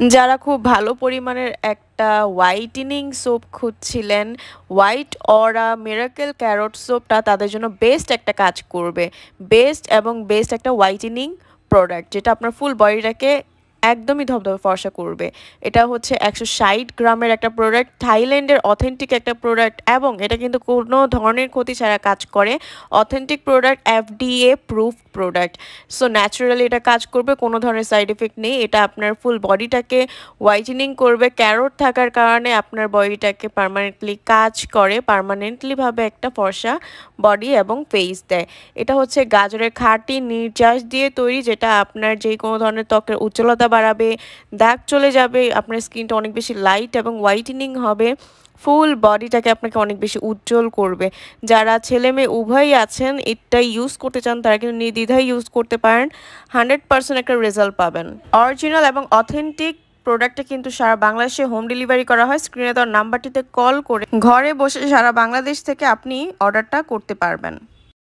যারা খুব ভালো পরিমাণের একটা হোয়াইটেনিং সোপ খুঁজছিলেন, হোয়াইট অরা মিরাকেল ক্যারট সোপটা তাদের জন্য বেস্ট একটা কাজ করবে। বেস্ট একটা হোয়াইটেনিং প্রোডাক্ট যেটা আপনার ফুল বডিটাকে একদমই ধবধবে ফর্সা করবে। এটা হচ্ছে 160 গ্রামের একটা প্রোডাক্ট, থাইল্যান্ডের অথেন্টিক একটা প্রোডাক্ট এবং এটা কিন্তু কোনো ধরনের ক্ষতি ছাড়া কাজ করে। Authentic product, FDA proof product. So naturally এটা কাজ করবে, কোনো ধরনের সাইড এফেক্ট নেই। এটা আপনার ফুল বডিটাকে হোয়াইটেনিং করবে। ক্যারট থাকার কারণে আপনার বডিটাকে পার্মানেন্টলি কাজ করে, পার্মানেন্টলিভাবে একটা ফর্সা বডি এবং ফেস দেয়। এটা হচ্ছে গাজরের খাঁটি নির্যাস দিয়ে তৈরি, যেটা আপনার যে কোনো ধরনের ত্বকের উজ্জ্বলতা বাড়াবে, দাগ চলে যাবে, আপনার স্কিনটা অনেক বেশি লাইট এবং হোয়াইটেনিং হবে, ফুল বডিটাকে আপনাকে অনেক বেশি উজ্জ্বল করবে। যারা ছেলে মেয়ে উভয়ই আছেন এটা ইউজ করতে চান তারা কিন্তু নির্দ্বিধায় ইউজ করতে পারেন, 100% একটা রেজাল্ট পাবেন। অরিজিনাল এবং অথেন্টিক প্রোডাক্টটা কিন্তু সারা বাংলাদেশে হোম ডেলিভারি করা হয়। স্ক্রিনে দেওয়া নাম্বারটিতে কল করে ঘরে বসে সারা বাংলাদেশ থেকে আপনি অর্ডারটা করতে পারবেন।